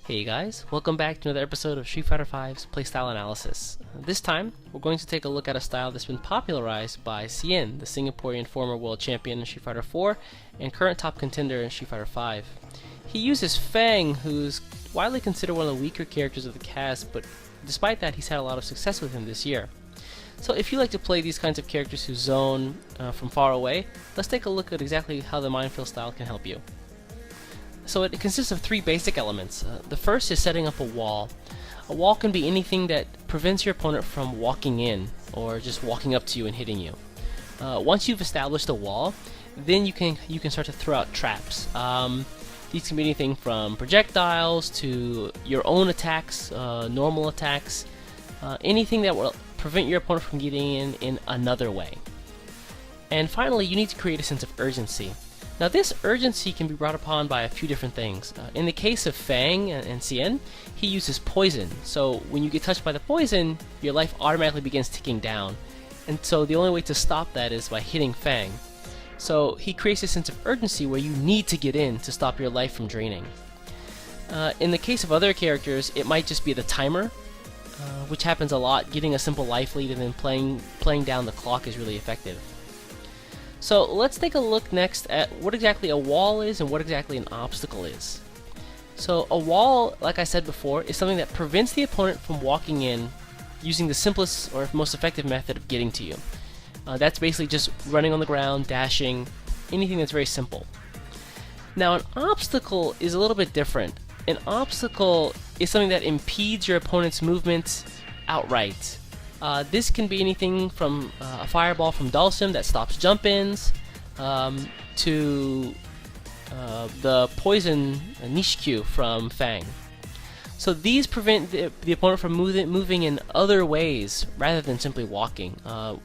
Hey guys, welcome back to another episode of Street Fighter V's Playstyle Analysis. This time, we're going to take a look at a style that's been popularized by Cien, the Singaporean former world champion in Street Fighter 4 and current top contender in Street Fighter 5. He uses Fang, who's widely considered one of the weaker characters of the cast, but despite that, he's had a lot of success with him this year. So if you like to play these kinds of characters who zone from far away, let's take a look at exactly how the Minefield style can help you. So it consists of three basic elements. The first is setting up a wall. A wall can be anything that prevents your opponent from walking in or just walking up to you and hitting you. Once you've established a wall, then you can start to throw out traps. These can be anything from projectiles to your own attacks, normal attacks, anything that will prevent your opponent from getting in another way. And finally, you need to create a sense of urgency. Now this urgency can be brought upon by a few different things. In the case of Fang and Cien, he uses poison. So when you get touched by the poison, your life automatically begins ticking down. And so the only way to stop that is by hitting Fang. So he creates a sense of urgency where you need to get in to stop your life from draining. In the case of other characters, it might just be the timer, which happens a lot. Getting a simple life lead and then playing down the clock is really effective. So let's take a look next at what exactly a wall is and what exactly an obstacle is. So a wall, like I said before, is something that prevents the opponent from walking in using the simplest or most effective method of getting to you. That's basically just running on the ground, dashing, anything that's very simple. Now an obstacle is a little bit different. An obstacle is something that impedes your opponent's movement outright. This can be anything from a fireball from Dhalsim that stops jump-ins to the poison Nishikyu from Fang. So these prevent the opponent from moving in other ways rather than simply walking,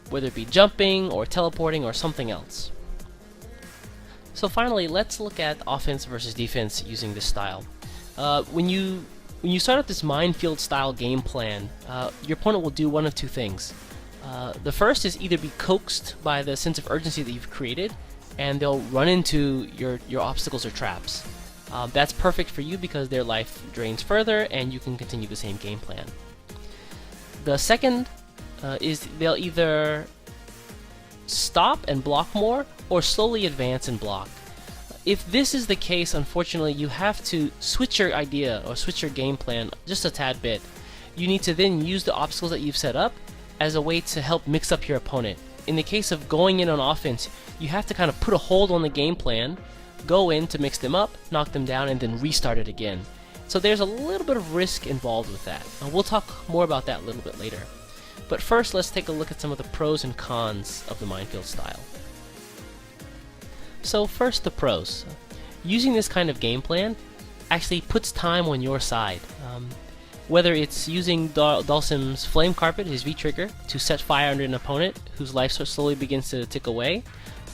whether it be jumping or teleporting or something else. So finally, let's look at offense versus defense using this style. When you start up this Minefield style game plan, your opponent will do one of two things. The first is either be coaxed by the sense of urgency that you've created, and they'll run into your obstacles or traps. That's perfect for you because their life drains further and you can continue the same game plan. The second is they'll either stop and block more or slowly advance and block. If this is the case, unfortunately, you have to switch your idea or switch your game plan just a tad bit. You need to then use the obstacles that you've set up as a way to help mix up your opponent. In the case of going in on offense, you have to kind of put a hold on the game plan, go in to mix them up, knock them down, and then restart it again. So there's a little bit of risk involved with that. We'll talk more about that a little bit later. But first, let's take a look at some of the pros and cons of the Minefield style. So first, the pros. Using this kind of game plan actually puts time on your side. Whether it's using Dhalsim's Flame Carpet, his V-trigger, to set fire under an opponent whose life slowly begins to tick away,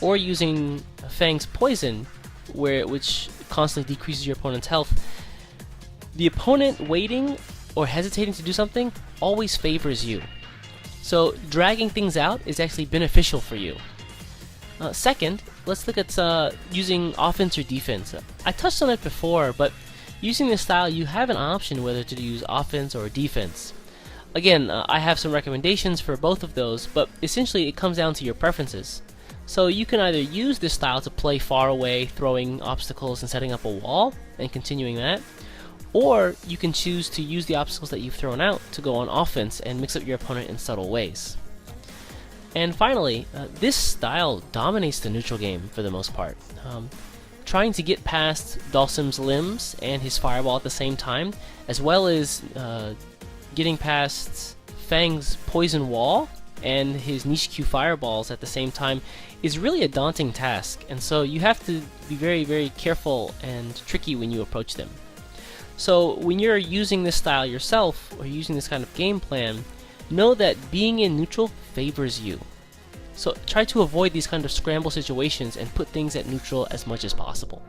or using Fang's Poison, which constantly decreases your opponent's health, the opponent waiting or hesitating to do something always favors you. So dragging things out is actually beneficial for you. Second, let's look at using offense or defense. I touched on it before, but using this style, you have an option whether to use offense or defense. Again, I have some recommendations for both of those, but essentially it comes down to your preferences. So you can either use this style to play far away, throwing obstacles and setting up a wall, and continuing that, or you can choose to use the obstacles that you've thrown out to go on offense and mix up your opponent in subtle ways. And finally, this style dominates the neutral game for the most part. Trying to get past Dhalsim's limbs and his fireball at the same time, as well as getting past Fang's poison wall and his Nishikyu fireballs at the same time, is really a daunting task, and so you have to be very, very careful and tricky when you approach them. So when you're using this style yourself, or using this kind of game plan, know that being in neutral favors you. So try to avoid these kind of scramble situations and put things at neutral as much as possible.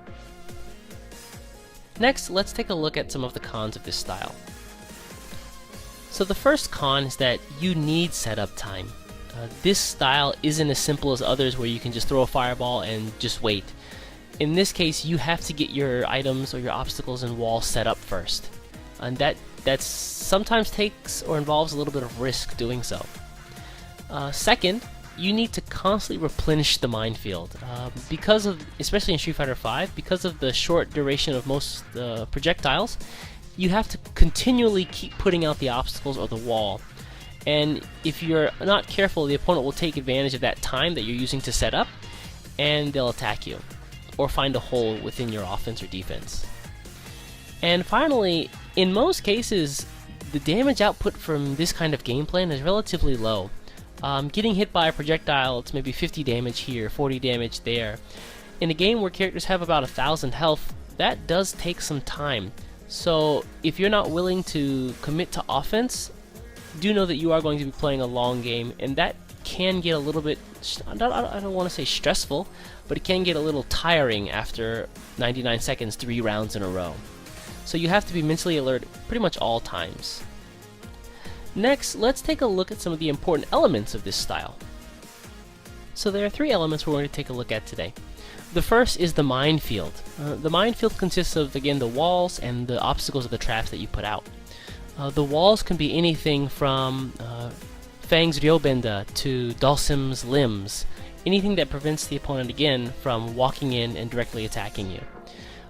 Next, let's take a look at some of the cons of this style. So the first con is that you need setup time. This style isn't as simple as others where you can just throw a fireball and just wait. In this case, you have to get your items or your obstacles and walls set up first. and that sometimes takes or involves a little bit of risk doing so. Second, you need to constantly replenish the minefield because of, especially in Street Fighter V, because of the short duration of most projectiles. You have to continually keep putting out the obstacles or the wall, and if you're not careful, the opponent will take advantage of that time that you're using to set up, and they'll attack you or find a hole within your offense or defense. And finally, in most cases, the damage output from this kind of game plan is relatively low. Getting hit by a projectile, it's maybe 50 damage here, 40 damage there. In a game where characters have about 1,000 health, that does take some time. So if you're not willing to commit to offense, do know that you are going to be playing a long game, and that can get a little bit, I don't want to say stressful, but it can get a little tiring after 99 seconds, 3 rounds in a row. So you have to be mentally alert pretty much all times. Next, let's take a look at some of the important elements of this style. So there are 3 elements we're going to take a look at today. The first is the minefield. The minefield consists of, again, the walls and the obstacles or the traps that you put out. The walls can be anything from Fang's Ryobenda to Dhalsim's limbs, anything that prevents the opponent, again, from walking in and directly attacking you.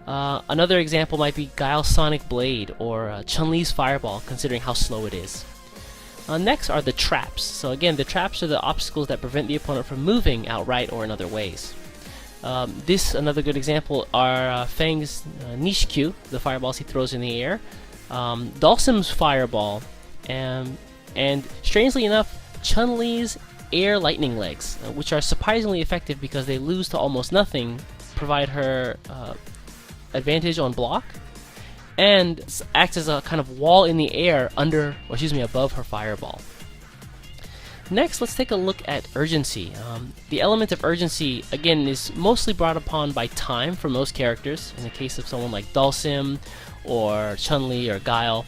Another example might be Guile's Sonic Blade or Chun-Li's Fireball, considering how slow it is. Next are the traps. So again, the traps are the obstacles that prevent the opponent from moving outright or in other ways. Another good example are Fang's Nishikyu, the fireballs he throws in the air, Dhalsim's Fireball, and strangely enough, Chun-Li's Air Lightning Legs, which are surprisingly effective because they lose to almost nothing, provide her advantage on block, and acts as a kind of wall in the air above her fireball. Next, let's take a look at urgency. The element of urgency, again, is mostly brought upon by time for most characters. In the case of someone like Dhalsim or Chun-Li or Guile,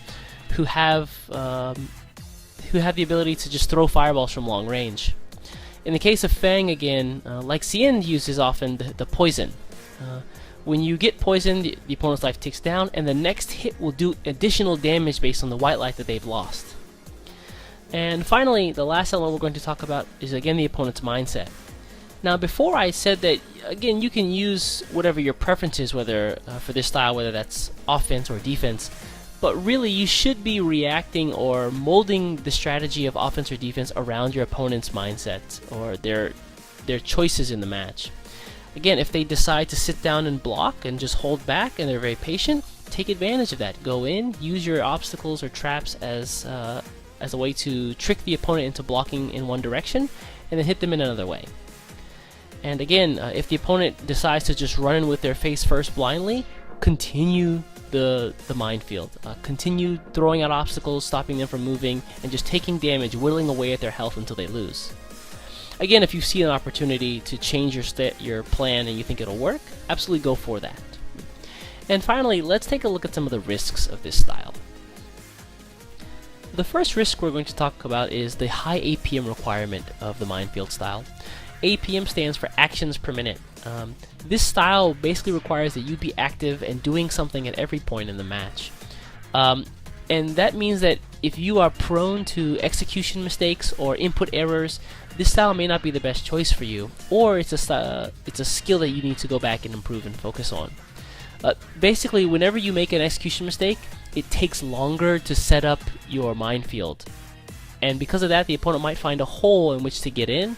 who have the ability to just throw fireballs from long range. In the case of Fang, again, like Cien uses often the poison. When you get poisoned, the opponent's life ticks down, and the next hit will do additional damage based on the white light that they've lost. And finally, the last element we're going to talk about is, again, the opponent's mindset. Now, before I said that, again, you can use whatever your preference is, whether for this style, whether that's offense or defense, but really you should be reacting or molding the strategy of offense or defense around your opponent's mindset or their choices in the match. Again, if they decide to sit down and block and just hold back and they're very patient, take advantage of that. Go in, use your obstacles or traps as a way to trick the opponent into blocking in one direction and then hit them in another way. And again, if the opponent decides to just run in with their face first blindly, continue the minefield. Continue throwing out obstacles, stopping them from moving, and just taking damage, whittling away at their health until they lose. Again, if you see an opportunity to change your plan and you think it'll work, absolutely go for that. And finally, let's take a look at some of the risks of this style. The first risk we're going to talk about is the high APM requirement of the minefield style. APM stands for actions per minute. This style basically requires that you be active and doing something at every point in the match. And that means that if you are prone to execution mistakes or input errors, this style may not be the best choice for you, or it's a skill that you need to go back and improve and focus on. Basically, whenever you make an execution mistake, it takes longer to set up your minefield. And because of that, the opponent might find a hole in which to get in,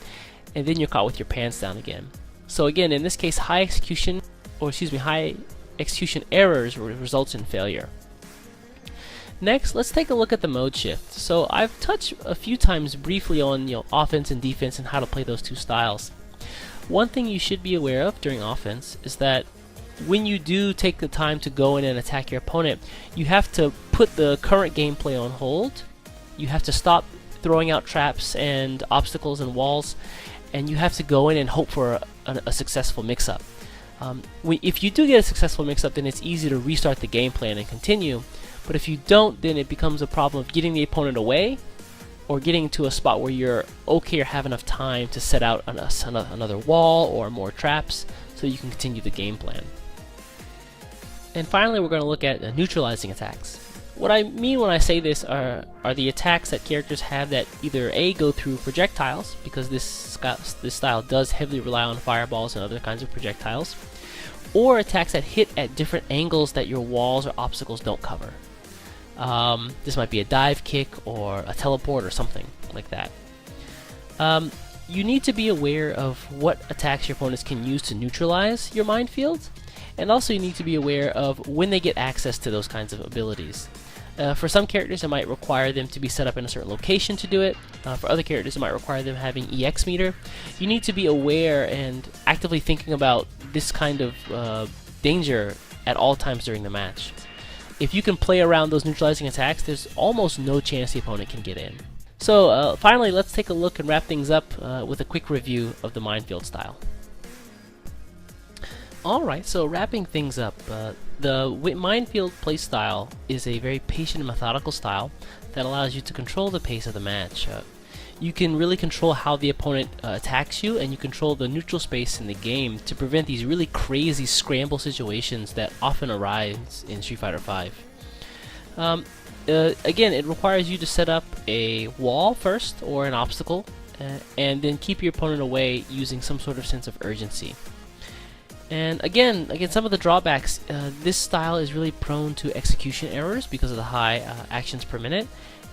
and then you're caught with your pants down again. So again, in this case, high execution errors results in failure. Next, let's take a look at the mode shift. So I've touched a few times briefly on offense and defense and how to play those two styles. One thing you should be aware of during offense is that when you do take the time to go in and attack your opponent, you have to put the current gameplay on hold. You have to stop throwing out traps and obstacles and walls, and you have to go in and hope for a successful mix-up. If you do get a successful mix-up, then it's easy to restart the game plan and continue. But if you don't, then it becomes a problem of getting the opponent away or getting to a spot where you're okay or have enough time to set out another wall or more traps so you can continue the game plan. And finally, we're going to look at neutralizing attacks. what I mean when I say this are the attacks that characters have that either A, go through projectiles, because this style does heavily rely on fireballs and other kinds of projectiles, or attacks that hit at different angles that your walls or obstacles don't cover. This might be a dive kick or a teleport or something like that. You need to be aware of what attacks your opponents can use to neutralize your minefield, and also you need to be aware of when they get access to those kinds of abilities. For some characters, it might require them to be set up in a certain location to do it. For other characters, it might require them having EX meter. You need to be aware and actively thinking about this kind of danger at all times during the match. If you can play around those neutralizing attacks, there's almost no chance the opponent can get in. So finally, let's take a look and wrap things up with a quick review of the Minefield style. Alright, so wrapping things up, the Minefield playstyle is a very patient and methodical style that allows you to control the pace of the match. You can really control how the opponent attacks you, and you control the neutral space in the game to prevent these really crazy scramble situations that often arise in Street Fighter V. Again, it requires you to set up a wall first, or an obstacle, and then keep your opponent away using some sort of sense of urgency. And again, some of the drawbacks, this style is really prone to execution errors because of the high actions per minute,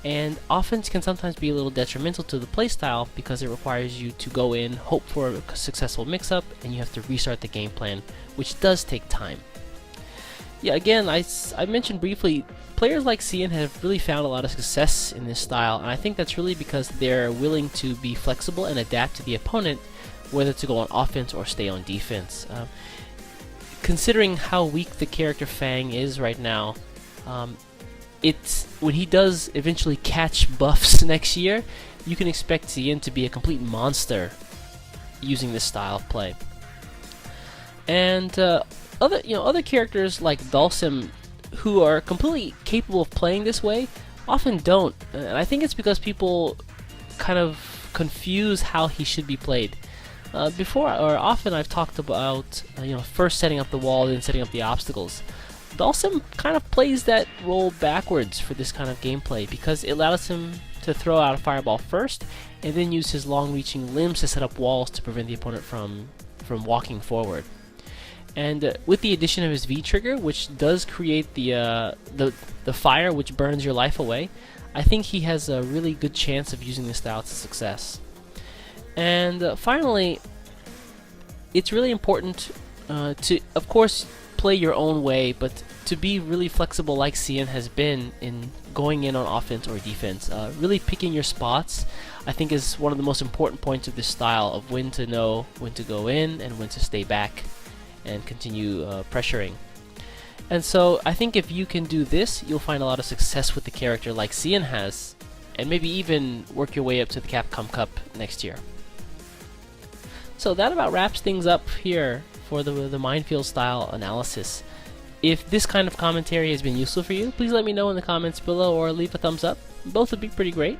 and often can sometimes be a little detrimental to the playstyle because it requires you to go in, hope for a successful mix-up, and you have to restart the game plan, which does take time. Yeah, again, I mentioned briefly, players like Cian have really found a lot of success in this style, and I think that's really because they're willing to be flexible and adapt to the opponent, whether to go on offense or stay on defense. Considering how weak the character Fang is right now, when he does eventually catch buffs next year, you can expect Cian to be a complete monster using this style of play. And other characters like Dhalsim, who are completely capable of playing this way, often don't, and I think it's because people kind of confuse how he should be played. Often I've talked about first setting up the wall, then setting up the obstacles. Dhalsim kind of plays that role backwards for this kind of gameplay because it allows him to throw out a fireball first and then use his long-reaching limbs to set up walls to prevent the opponent from walking forward. And with the addition of his V trigger, which does create the fire which burns your life away, I think he has a really good chance of using this style to success. And finally, it's really important to, of course, play your own way, but to be really flexible like Cian has been in going in on offense or defense. Really picking your spots, I think, is one of the most important points of this style, of when to know when to go in and when to stay back and continue pressuring. And so I think if you can do this, you'll find a lot of success with the character like Cian has, and maybe even work your way up to the Capcom Cup next year. So that about wraps things up here for the Minefield style analysis. If this kind of commentary has been useful for you, please let me know in the comments below or leave a thumbs up. Both would be pretty great.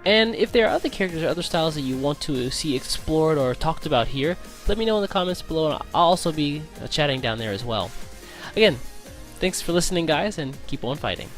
And if there are other characters or other styles that you want to see explored or talked about here, let me know in the comments below, and I'll also be chatting down there as well. Again, thanks for listening, guys, and keep on fighting.